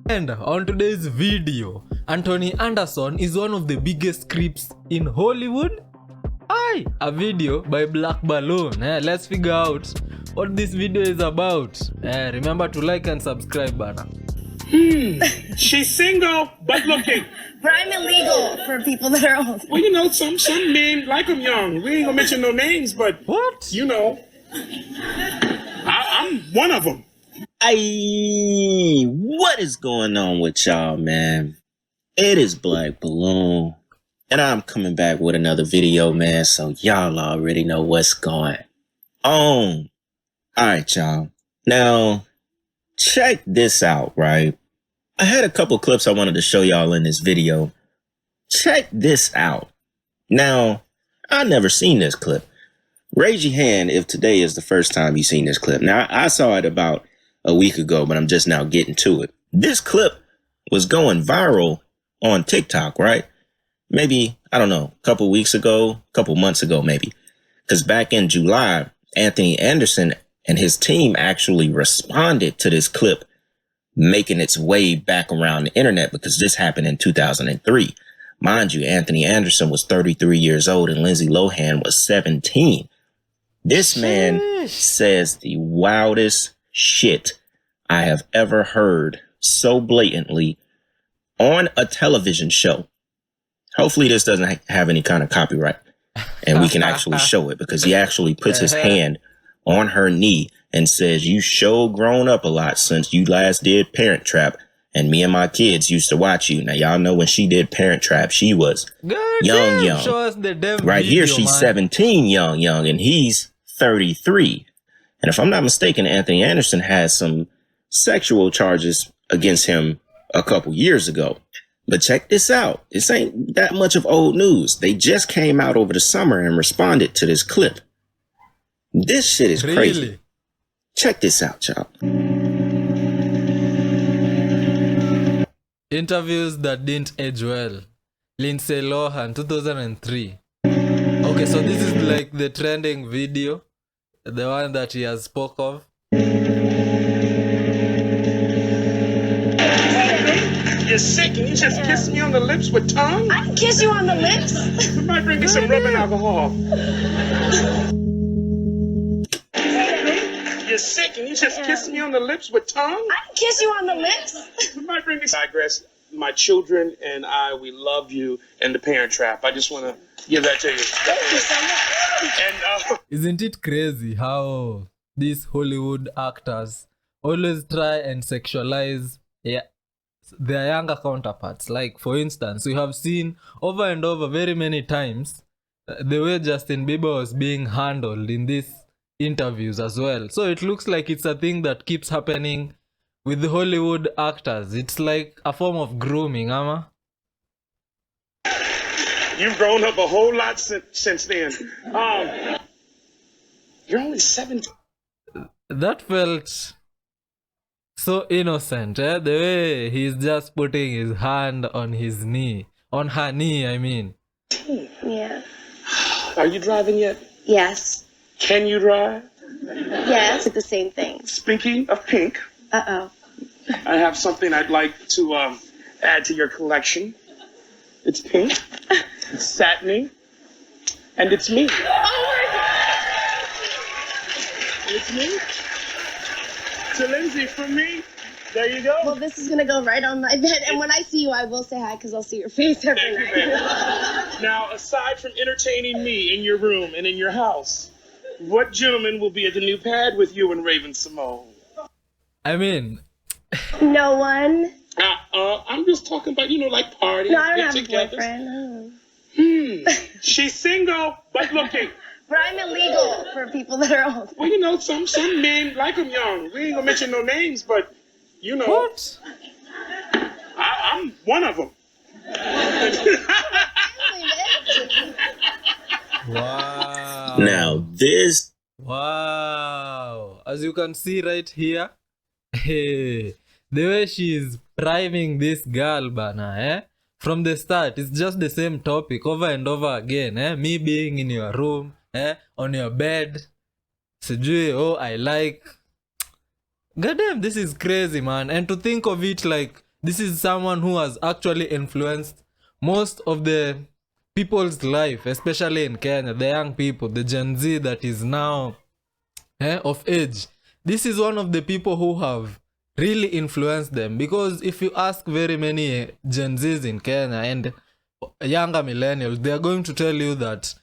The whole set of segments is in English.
And on today's video, Anthony Anderson is one of the biggest creeps in Hollywood. Aye, a video by Black Balloon. Let's figure out what this video is about. Remember to like and subscribe, bana. She's single, but looking. But I'm illegal for people that are old. Well, you know, some men like them young. We ain't gonna mention no names, but What? you know, I'm one of them. Aye, what is going on with y'all, man? It is Black Balloon, and I'm coming back with another video, man, so y'all already know what's going on. Alright, y'all. Now, check this out, right? I had a couple clips I wanted to show y'all in this video. Check this out. Now, I've never seen this clip. Raise your hand if today is the first time you've seen this clip. Now, I saw it about a week ago, but I'm just now getting to it. This clip was going viral on TikTok, right? Maybe, I don't know, a couple weeks ago, a couple months ago, maybe. Because back in July, Anthony Anderson and his team actually responded to this clip, making its way back around the internet, because this happened in 2003. Mind you, Anthony Anderson was 33 years old and Lindsay Lohan was 17. This man says the wildest shit I have ever heard so blatantly on a television show. Hopefully this doesn't have any kind of copyright and we can actually show it, because he actually puts his hand on her knee and says, "You sure grown up a lot since you last did Parent Trap, and me and my kids used to watch you." Now y'all know when she did Parent Trap, she was young. Show us the damn right video, here she's man. 17, young, and he's 33. And if I'm not mistaken, Anthony Anderson has some sexual charges against him a couple years ago. But check this out. This ain't that much of old news. They just came out over the summer and responded to this clip. This shit is crazy. Really? Check this out, y'all. Interviews that didn't age well. Lindsay Lohan, 2003. Okay, so this is like the trending video, the one that he has spoke of. You're sick and you just kiss me on the lips with tongue? I can kiss you on the lips. Somebody bring me some rubbing alcohol. You're sick and you just kiss me on the lips with tongue? I can kiss you on the lips. Somebody bring me some. Digress. My children and I, we love you and the Parent Trap. I just want to give that to you. Thank you so much. And Isn't it crazy how these Hollywood actors always try and sexualize their younger counterparts? Like, for instance, we have seen over and over very many times the way Justin Bieber was being handled in these interviews as well. So it looks like it's a thing that keeps happening with the Hollywood actors. It's like a form of grooming, Ama. you've grown up a whole lot since then. You're only 17. That felt so innocent, the way he's just putting his hand on his knee. On her knee, I mean. Yeah. Are you driving yet? Yes. Can you drive? Yes. It's the same thing. Speaking of pink, Uh-oh. I have something I'd like to add to your collection. It's pink, it's satiny, and it's me. It's me. So Lindsay, from me, there you go. Well, this is going to go right on my bed. And when I see you, I will say hi because I'll see your face every Thank you, night. baby. Now, aside from entertaining me in your room and in your house, what gentleman will be at the new pad with you and Raven Simone? I mean, No one. I'm just talking about, like parties, No, I don't get have a together. boyfriend. She's single, but looking. But I'm illegal for people that are old. Well, some men like them young. We ain't gonna mention no names, but what? I'm one of them. Wow. Now, this... Wow. As you can see right here, the way she's priming this girl, bana, from the start, it's just the same topic over and over again. Me being in your room, on your bed. Sijui, oh, I like. Goddamn, this is crazy, man. And to think of it like this is someone who has actually influenced most of the people's life, especially in Kenya, the young people, the Gen Z that is now of age. This is one of the people who have really influenced them, because if you ask very many Gen Zs in Kenya and younger millennials, they are going to tell you that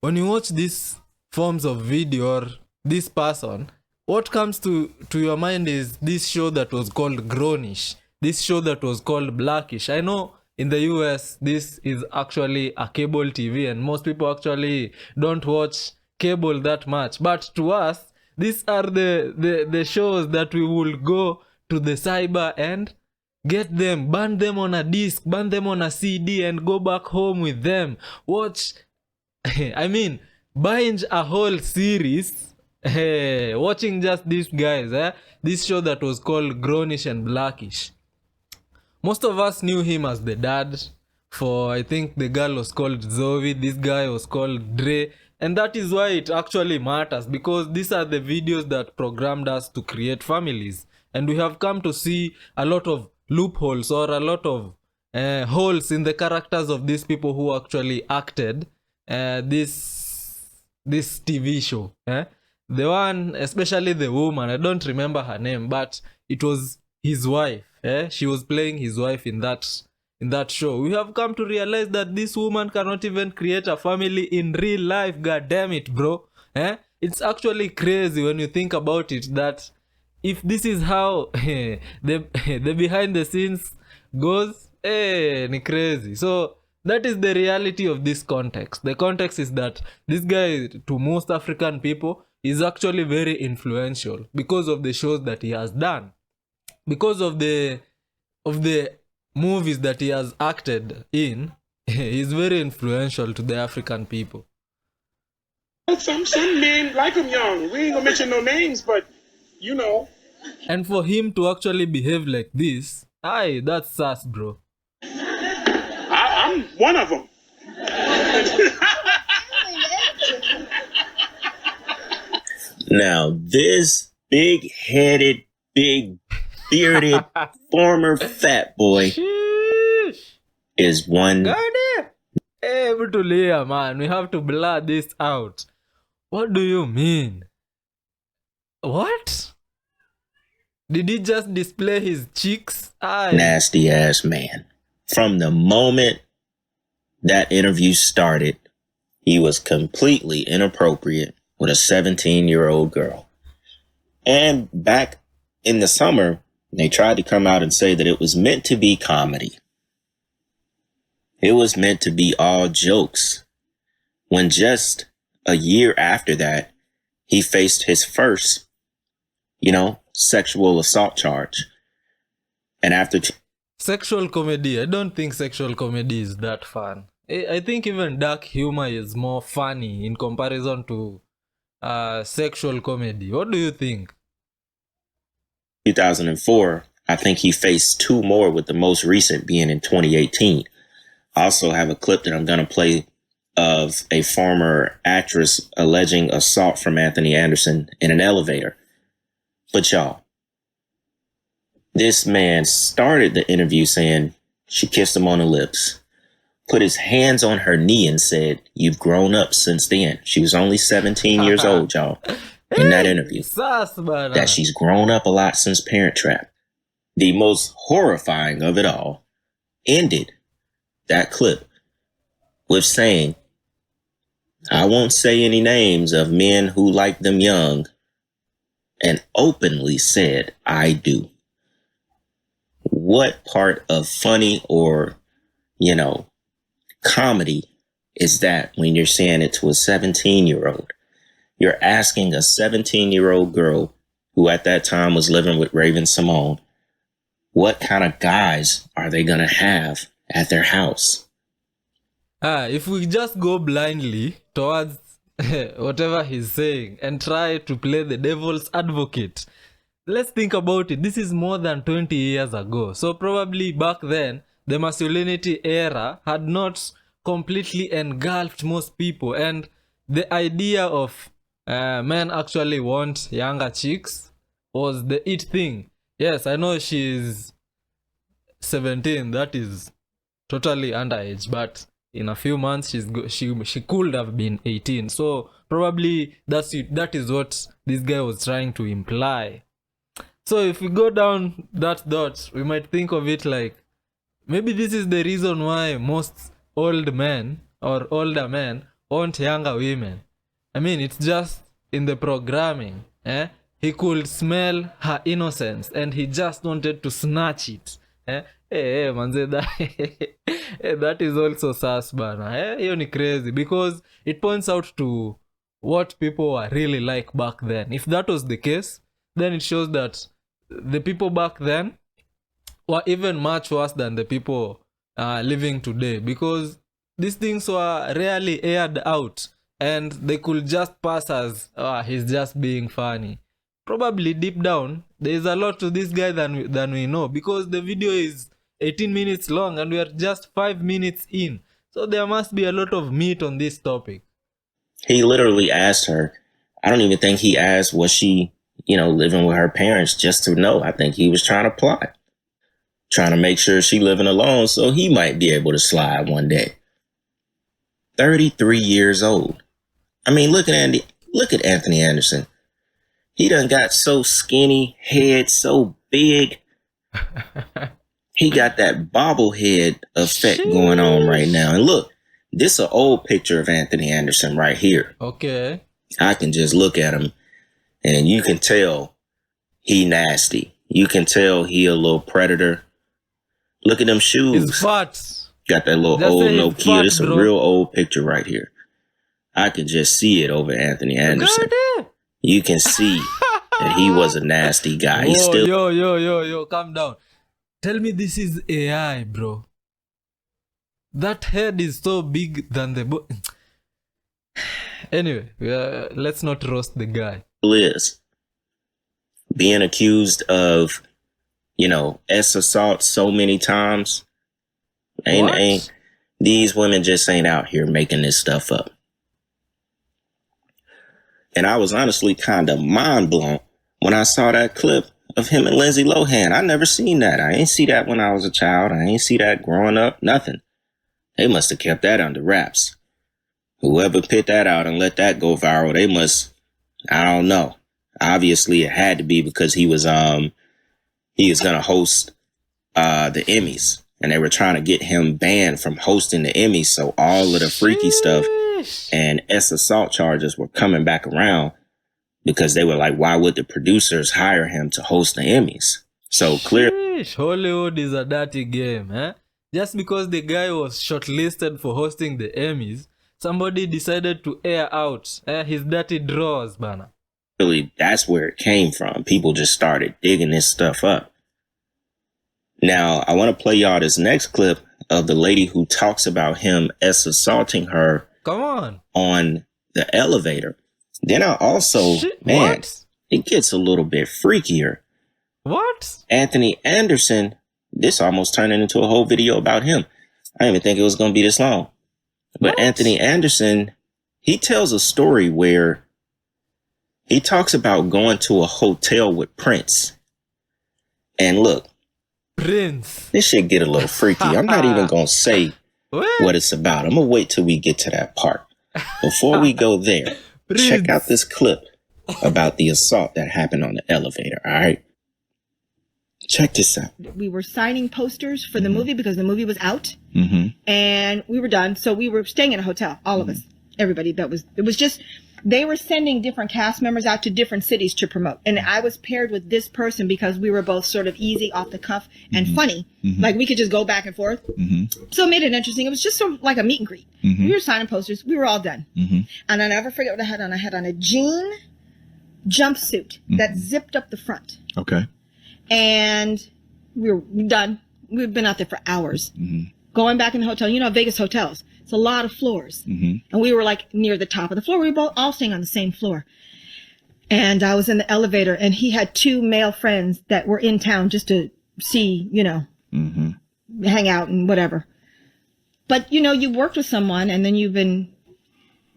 when you watch these forms of video or this person, what comes to your mind is this show that was called Grownish, this show that was called Blackish. I know in the US this is actually a cable TV and most people actually don't watch cable that much, but to us these are the shows that we will go to the cyber and get them, burn them on a disc, burn them on a CD and go back home with them, watch I mean binge a whole series watching just these guys, this show that was called Grownish and Blackish. Most of us knew him as the dad, for I think the girl was called Zoe, this guy was called Dre, and that is why it actually matters, because these are the videos that programmed us to create families, and we have come to see a lot of loopholes or a lot of holes in the characters of these people who actually acted this TV show. The one, especially the woman, I don't remember her name, but it was his wife. She was playing his wife in that show. We have come to realize that this woman cannot even create a family in real life. God damn it, bro. It's actually crazy when you think about it, that if this is how the behind the scenes goes, ni crazy. So that is the reality of this context. The context is that this guy, to most African people, is actually very influential because of the shows that he has done, because of the movies that he has acted in. He's very influential to the African people. Some men like him young. We ain't gonna mention no names, but you know. And for him to actually behave like this, that's sus, bro. I'm one of them. Now, this big-headed, big-bearded, former fat boy is one... Hey, Butulia, man, we have to blur this out. What do you mean? What? Did he just display his cheeks? Nasty-ass man. From the moment that interview started, he was completely inappropriate with a 17-year-old girl. And back in the summer, they tried to come out and say that it was meant to be comedy. It was meant to be all jokes. When just a year after that, he faced his first, sexual assault charge. And after... Sexual comedy. I don't think sexual comedy is that fun. I think even dark humor is more funny in comparison to sexual comedy. What do you think? 2004, I think he faced 2 more, with the most recent being in 2018. I also have a clip that I'm going to play of a former actress alleging assault from Anthony Anderson in an elevator. But y'all, this man started the interview saying she kissed him on the lips, put his hands on her knee and said, "You've grown up since then." She was only 17 years old, y'all, in that interview. That she's grown up a lot since Parent Trap. The most horrifying of it all, ended that clip with saying, "I won't say any names of men who like them young," and openly said, "I do." What part of funny or, comedy is that when you're saying it to a 17-year-old? You're asking a 17-year-old girl who at that time was living with Raven Simone, what kind of guys are they going to have at their house? If we just go blindly towards whatever he's saying and try to play the devil's advocate, let's think about it. This is more than 20 years ago. So probably back then, the masculinity era had not completely engulfed most people. And the idea of men actually want younger chicks was the it thing. Yes, I know she's 17, that is totally underage, but in a few months she could have been 18. So probably that is what this guy was trying to imply. So if we go down that dot, we might think of it like maybe this is the reason why most old men or older men want younger women. I mean, it's just in the programming. He could smell her innocence and he just wanted to snatch it. Hey, manze, that is also sus, bana. Hiyo ni crazy because it points out to what people were really like back then. If that was the case, then it shows that the people back then were even much worse than the people living today, because these things were rarely aired out and they could just pass as he's just being funny. Probably deep down there is a lot to this guy than we know, because the video is 18 minutes long and we are just 5 minutes in, so there must be a lot of meat on this topic. He literally asked her. I don't even think he asked, was she, living with her parents just to know. I think he was trying to plot, trying to make sure she living alone so he might be able to slide one day. 33 years old. I mean, look at Anthony Anderson. He done got so skinny, head so big. He got that bobblehead effect going on right now. And look, this is an old picture of Anthony Anderson right here. Okay. I can just look at him and you can tell he nasty. You can tell he a little predator. Look at them shoes. He's fat. Got that little Just old say he's Nokia. fat, This is a bro. real old picture right here. I can just see it over Anthony Anderson. You can see that he was a nasty guy. He's Whoa, still yo, calm down. Tell me this is AI, bro. That head is so big than the Anyway, let's not roast the guy. is being accused of, assault so many times. Ain't these women just ain't out here making this stuff up. And I was honestly kind of mind blown when I saw that clip of him and Lindsay Lohan. I never seen that. I ain't see that when I was a child. I ain't see that growing up. Nothing. They must have kept that under wraps. Whoever put that out and let that go viral, they must, I don't know. Obviously it had to be because he was going to host the Emmys, and they were trying to get him banned from hosting the Emmys. So all of the freaky stuff and assault charges were coming back around because they were like, why would the producers hire him to host the Emmys? So clearly Hollywood is a dirty game, eh? Just because the guy was shortlisted for hosting the Emmys, somebody decided to air out his dirty drawers, bana. That's where it came from. People just started digging this stuff up. Now, I want to play y'all this next clip of the lady who talks about him assaulting her Come on the elevator. Then I also, what? It gets a little bit freakier. What? Anthony Anderson, this almost turned into a whole video about him. I didn't even think it was going to be this long. But What? Anthony Anderson, he tells a story where he talks about going to a hotel with Prince. And look, Prince. this shit get a little freaky. I'm not even going to say what it's about. I'm going to wait till we get to that part. Before we go there, check out this clip about the assault that happened on the elevator, all right? Check this out. We were signing posters for the movie because the movie was out, Mm-hmm. and we were done. So we were staying in a hotel, all of us, everybody. It was just, they were sending different cast members out to different cities to promote. And I was paired with this person because we were both sort of easy, off the cuff, and funny. Like we could just go back and forth. So it made it interesting. It was just sort of like a meet and greet. We were signing posters. We were all done. And I never forget what I had on. I had on a jean jumpsuit that zipped up the front. Okay. And we were done. We've been out there for hours. Going back in the hotel, Vegas hotels, it's a lot of floors. And we were like near the top of the floor. We were both all staying on the same floor. And I was in the elevator, and he had two male friends that were in town just to see, hang out and whatever. But, you worked with someone, and then you've been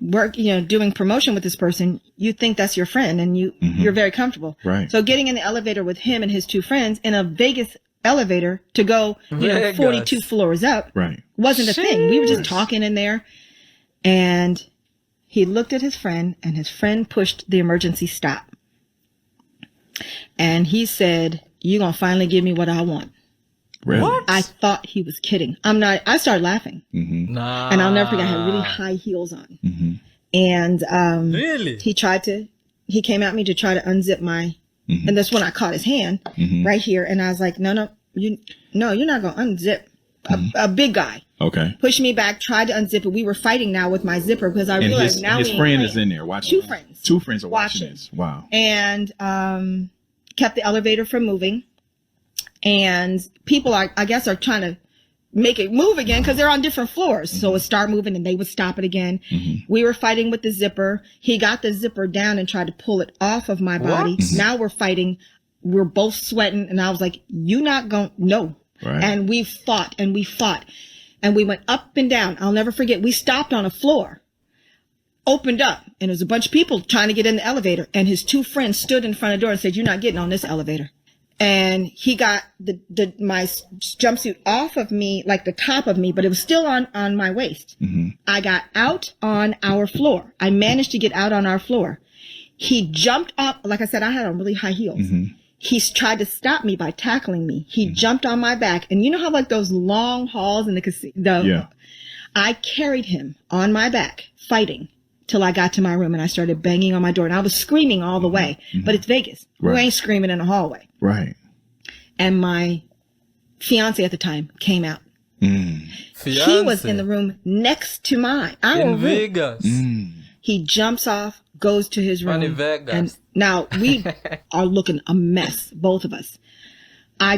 doing promotion with this person. You think that's your friend, and you're very comfortable. Right. So getting in the elevator with him and his two friends in a Vegas elevator to go, Vegas. 42 floors up. Right. Wasn't a thing. We were just Sheesh. talking in there. And he looked at his friend, and his friend pushed the emergency stop. And he said, "You're going to finally give me what I want." Really? What? I thought he was kidding. I'm not. I started laughing. Mm-hmm. Nah. And I'll never forget, I had really high heels on. Mm-hmm. And Really? he came at me to try to unzip my, Mm-hmm. and that's when I caught his hand Mm-hmm. right here. And I was like, no, you're not going to unzip. A big guy Okay. pushed me back, tried to unzip it. We were fighting now with my zipper because I And realized now his we friend ain't is in there watching. Two friends. Two friends are watching Watching. this. Wow. And kept the elevator from moving. And people I guess are trying to make it move again because they're on different floors. So it start moving and they would stop it again. Mm-hmm. We were fighting with the zipper. He got the zipper down and tried to pull it off of my body. What? Now we're fighting. We're both sweating. And I was like, "You not going, no." Right. And we fought and we fought. And we went up and down. I'll never forget. We stopped on a floor, opened up, and there was a bunch of people trying to get in the elevator. And his two friends stood in front of the door and said, "You're not getting on this elevator." And he got my jumpsuit off of me, like the top of me, but it was still on my waist. Mm-hmm. I got out on our floor. I managed to get out on our floor. He jumped up. Like I said, I had on really high heels. Mm-hmm. He's tried to stop me by tackling me. He jumped on my back. And you know how like those long halls in the casino? Yeah. I carried him on my back, fighting, till I got to my room and I started banging on my door. And I was screaming all the way. But it's Vegas. Right. We ain't screaming in the hallway. Right. And my fiance at the time came out. Mm. He was in the room next to mine. Our in room. Vegas. Mm. He jumps off, goes to his room. Funny Vegas. And now we are looking a mess, both of us. I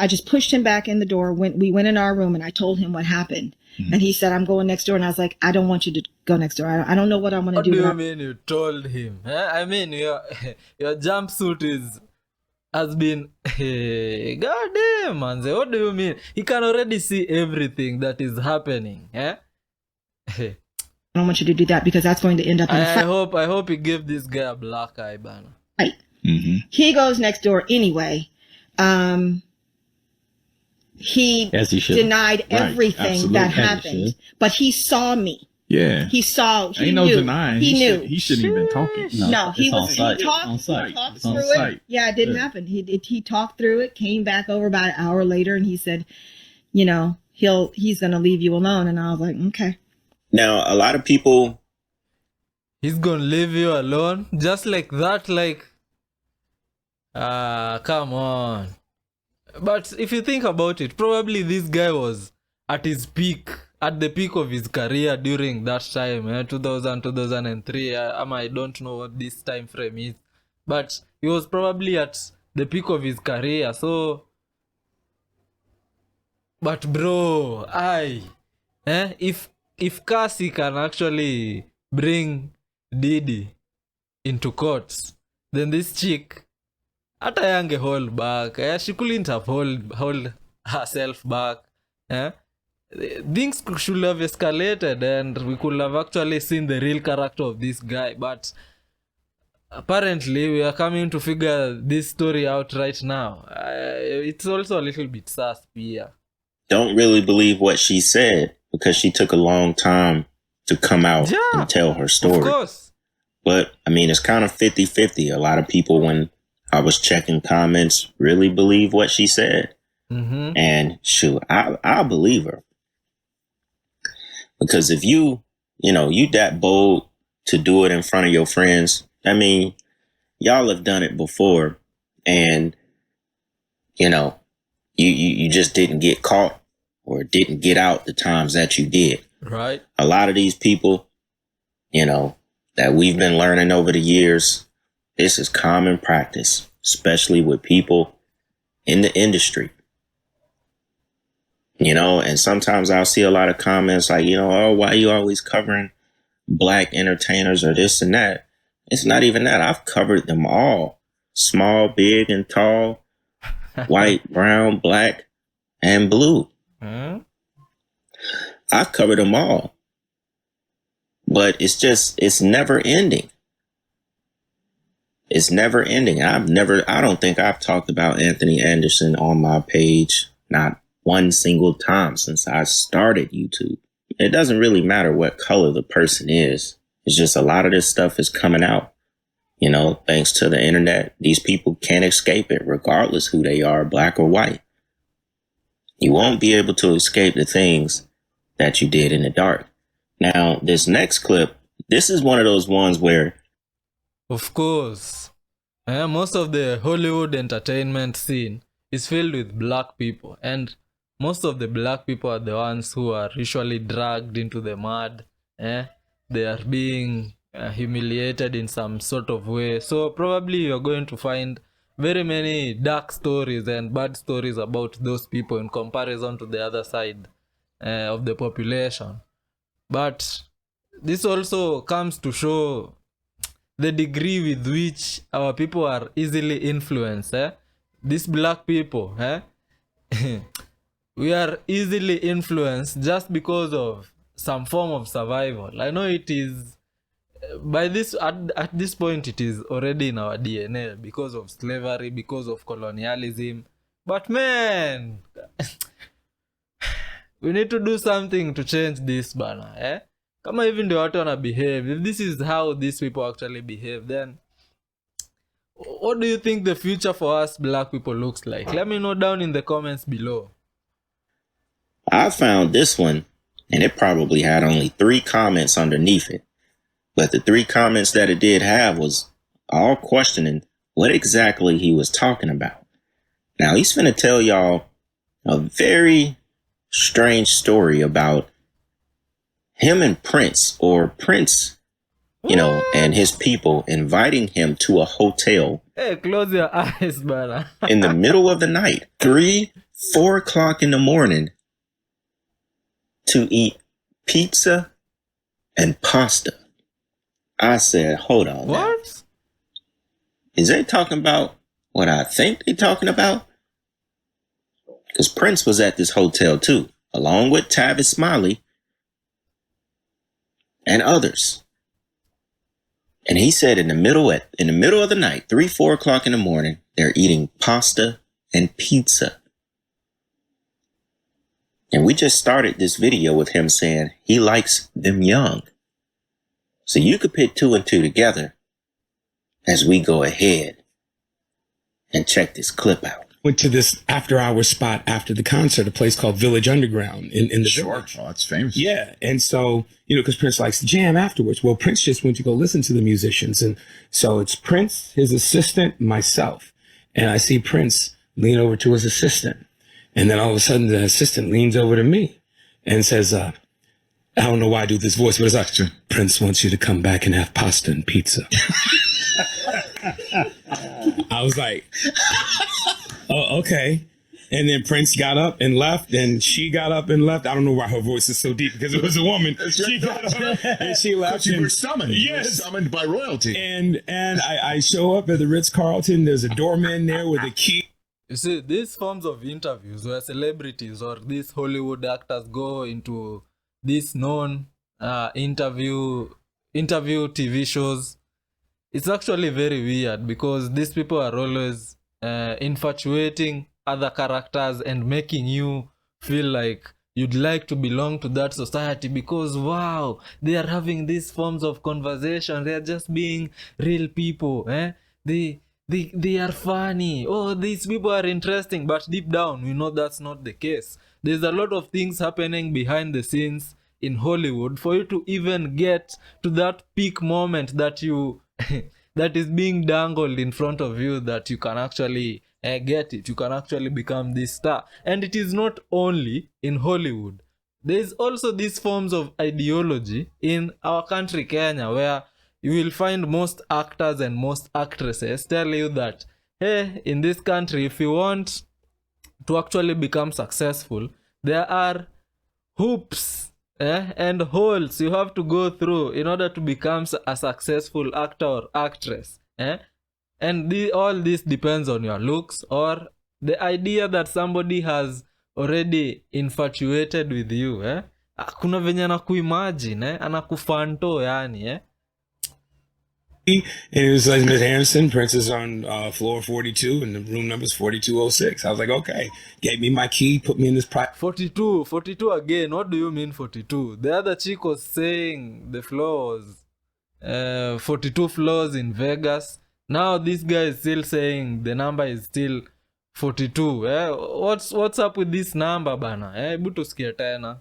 just pushed him back in the door. We went in our room and I told him what happened. And he said, "I'm going next door." And I was like, "I don't want you to go next door. I don't know what I'm going to What do." do you but mean you told him? I mean, your jumpsuit has been... God damn, man. What do you mean? He can already see everything that is happening. Eh? I don't want you to do that because that's going to end up in a I fight. hope he gave this guy a black eye, bana. Mm-hmm. He goes next door anyway. He As he should. denied Right, everything absolutely. that As he happened, should. but he saw me. Yeah. He saw. He Ain't knew. no denying. He knew. He shouldn't even been talking. No, he it's on was. site. He talked. On site. He talked It's on through site. it. Yeah, it didn't Yeah. happen. He talked through it. Came back over about an hour later, and he said, he's gonna leave you alone. And I was like, okay. Now, a lot of people, He's gonna leave you alone? Just like that? Like... come on. But if you think about it, probably this guy was at his peak, at the peak of his career during that time, 2003. I don't know what this time frame is, but he was probably at the peak of his career. So, but bro, if Cassie can actually bring Diddy into court, then this chick, hata yange hold back. She couldn't have hold herself back. Things should have escalated and we could have actually seen the real character of this guy. But apparently we are coming to figure this story out right now. It's also a little bit sus here. don't really believe what she said because she took a long time to come out and tell her Of story. course. But I mean, it's kind of 50-50. A lot of people, when I was checking comments, really believe what she said. Mm-hmm. And shoot, I believe her. Because if you that bold to do it in front of your friends, I mean, y'all have done it before and, you just didn't get caught or didn't get out the times that you did. Right. A lot of these people, that we've been learning over the years, this is common practice, especially with people in the industry. And sometimes I'll see a lot of comments like, "Oh, why are you always covering black entertainers or this and that?" It's not even that. I've covered them all. Small, big, and tall, white, brown, black, and blue. Huh? I've covered them all. But it's never ending. It's never ending. I don't think I've talked about Anthony Anderson on my page, not one single time since I started YouTube. It doesn't really matter what color the person is. It's just a lot of this stuff is coming out. You know, thanks to the internet, these people can't escape it, regardless who they are, black or white. You won't be able to escape the things that you did in the dark. Now, this next clip, this is one of those ones where, of course, most of the Hollywood entertainment scene is filled with black people, and most of the black people are the ones who are usually dragged into the mud. They are being humiliated in some sort of way. So probably you're going to find very many dark stories and bad stories about those people in comparison to the other side of the population. But this also comes to show the degree with which our people are easily influenced. These black people, we are easily influenced just because of some form of survival. I know it is by this at this point it is already in our DNA because of slavery, because of colonialism. But man, we need to do something to change this bana. Kama even the watu wana behave, if this is how these people actually behave, then what do you think the future for us black people looks like? Let me know down in the comments below. I found this one, and it probably had only 3 comments underneath it. But the 3 comments that it did have was all questioning what exactly he was talking about. Now, he's finna tell y'all a very strange story about him and Prince, or Prince, you know, and his people inviting him to a hotel. Hey, close your eyes, brother. In the middle of the night, 3-4 o'clock in the morning, to eat pizza and pasta. I said, hold on. What? Now. Is they talking about what I think they talking about? Because Prince was at this hotel too, along with Tavis Smiley and others. And he said in the middle of the night, 3-4 o'clock in the morning, they're eating pasta and pizza. And we just started this video with him saying he likes them young. So you could put 2 and 2 together as we go ahead and check this clip out. Went to this after-hour spot after the concert, a place called Village Underground in the village. Oh, it's famous. Yeah, and so, you know, because Prince likes to jam afterwards. Well, Prince just went to go listen to the musicians. And so it's Prince, his assistant, myself. And I see Prince lean over to his assistant. And then all of a sudden, the assistant leans over to me and says, I don't know why I do this voice, but it's like, Prince wants you to come back and have pasta and pizza. I was like, oh, okay. And then Prince got up and left, and she got up and left. I don't know why her voice is so deep, because it was a woman. She got up and she left. You were summoned. Yes. You were summoned by royalty. And I show up at the Ritz-Carlton. There's a doorman there with a key. You see, these forms of interviews where celebrities or these Hollywood actors go into these known interview TV shows, it's actually very weird, because these people are always infatuating other characters and making you feel like you'd like to belong to that society, because wow, they are having these forms of conversation, they are just being real people. They are funny. Oh, these people are interesting. But deep down, we know that's not the case. There's a lot of things happening behind the scenes in Hollywood for you to even get to that peak moment that you that is being dangled in front of you, that you can actually get it. You can actually become this star. And it is not only in Hollywood. There's also these forms of ideology in our country, Kenya, where you will find most actors and most actresses tell you that, hey, in this country, if you want to actually become successful, there are hoops and holes you have to go through in order to become a successful actor or actress. And all this depends on your looks, or the idea that somebody has already infatuated with you. Kuna venye anakuimagine, anakufanto yani. And it was like, Miss Harrison, Prince is on floor 42 and the room number is 4206. I was like, okay. Gave me my key, put me in this private. 42 again. What do you mean 42? The other chick was saying the floor was 42 floors in Vegas. Now this guy is still saying the number is still 42. What's up with this number, bana? Hebu tusikie tena.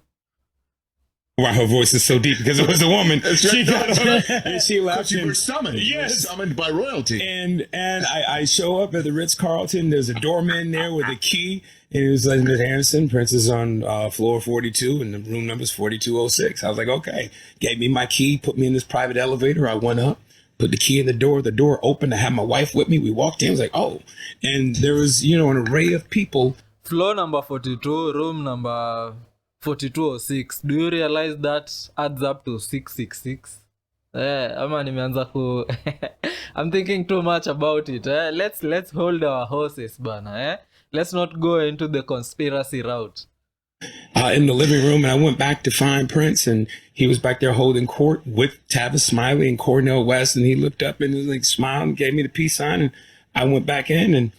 Why her voice is so deep, because it was a woman. She got on and she laughed. You were summoned. Yes. You were summoned by royalty. And I show up at the Ritz-Carlton. There's a doorman there with a key. And it was like, Miss Harrison, Prince is on floor 42 and the room number is 4206. I was like, okay. Gave me my key, put me in this private elevator. I went up, put the key in the door. The door opened. I had my wife with me. We walked in. I was like, oh. And there was, an array of people. Floor number 42, room number 4206. Do you realize that adds up to 666? Ama nimeanza ku I'm thinking too much about it. Let's hold our horses, bana. Let's not go into the conspiracy route. In the living room, and I went back to find Prince, and he was back there holding court with Tavis Smiley and Cornel West, and he looked up and like smiled and gave me the peace sign, and I went back in, and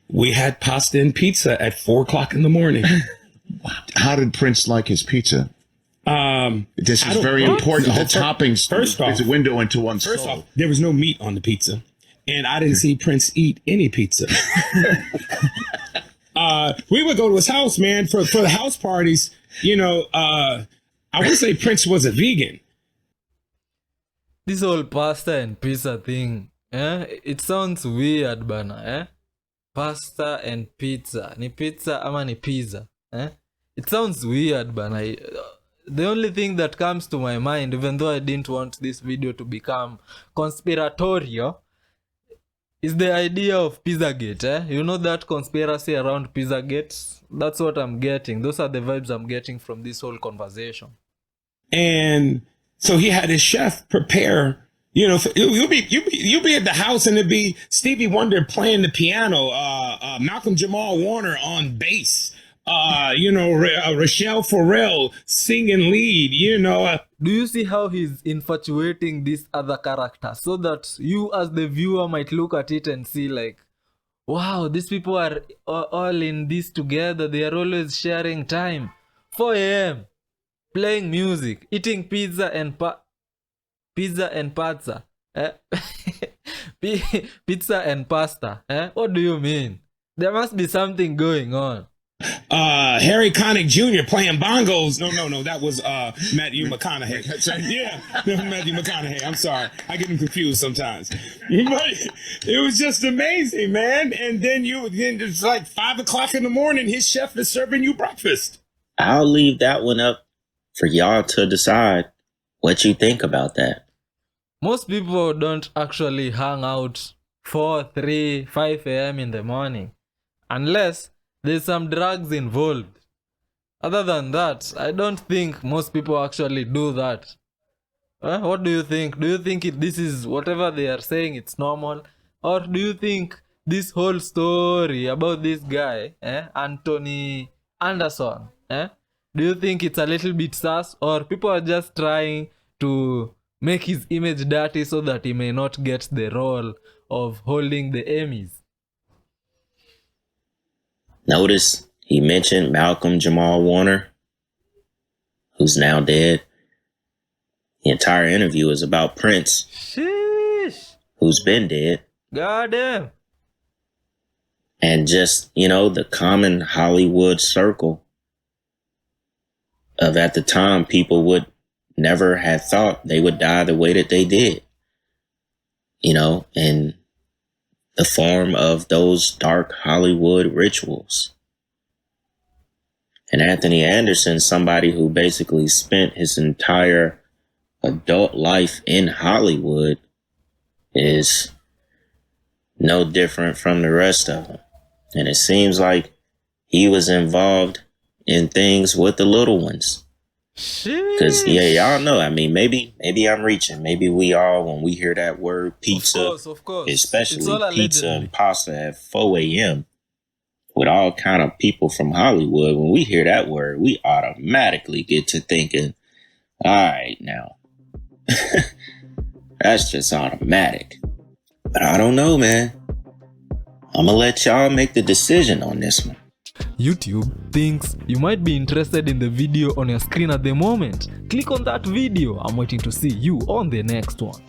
we had pasta and pizza at 4:00 in the morning. How did Prince like his pizza? This is very important. The toppings. First off, is a window into one's First soul. off, there was no meat on the pizza, and I didn't see Prince eat any pizza. We would go to his house, man, for the house parties. I would say Prince was a vegan. This whole pasta and pizza thing, it sounds weird, bana. Pasta and pizza. Ni pizza ama ni pizza? It sounds weird, bana. The only thing that comes to my mind, even though I didn't want this video to become conspiratorial, is the idea of Pizzagate. You know that conspiracy around Pizzagate? That's what I'm getting. Those are the vibes I'm getting from this whole conversation. And so he had his chef prepare. You'll be at the house and it'd be Stevie Wonder playing the piano, Malcolm Jamal Warner on bass, Rochelle Farrell singing lead, Do you see how he's infatuating this other character so that you as the viewer might look at it and see like, wow, these people are all in this together. They are always sharing time. 4 a.m. playing music, eating pizza and pizza. Pizza and pasta. What do you mean? There must be something going on. Harry Connick Jr. playing bongos. No, that was Matthew McConaughey. Yeah, Matthew McConaughey. I'm sorry, I get him confused sometimes. But it was just amazing, man. And then it's like 5:00 in the morning. His chef is serving you breakfast. I'll leave that one up for y'all to decide what you think about that. Most people don't actually hang out 4, 3, 5 a.m. in the morning unless there's some drugs involved. Other than that, I don't think most people actually do that. What do you think? Do you think this is whatever they are saying, it's normal? Or do you think this whole story about this guy, Anthony Anderson, do you think it's a little bit sus? Or people are just trying to make his image dirty so that he may not get the role of holding the Emmys? Notice he mentioned Malcolm Jamal Warner, who's now dead. The entire interview is about Prince, Sheesh. who's been dead. Goddamn. And just, the common Hollywood circle of at the time people would never have thought they would die the way that they did. In the form of those dark Hollywood rituals. And Anthony Anderson, somebody who basically spent his entire adult life in Hollywood, is no different from the rest of them. And it seems like he was involved in things with the little ones. Because, y'all know, maybe I'm reaching. Maybe we all, when we hear that word pizza, of course. especially pizza and pasta at 4 a.m., with all kind of people from Hollywood, when we hear that word, we automatically get to thinking, all right, now, That's just automatic. But I don't know, man. I'm gonna let y'all make the decision on this one. YouTube thinks you might be interested in the video on your screen at the moment. Click on that video. I'm waiting to see you on the next one.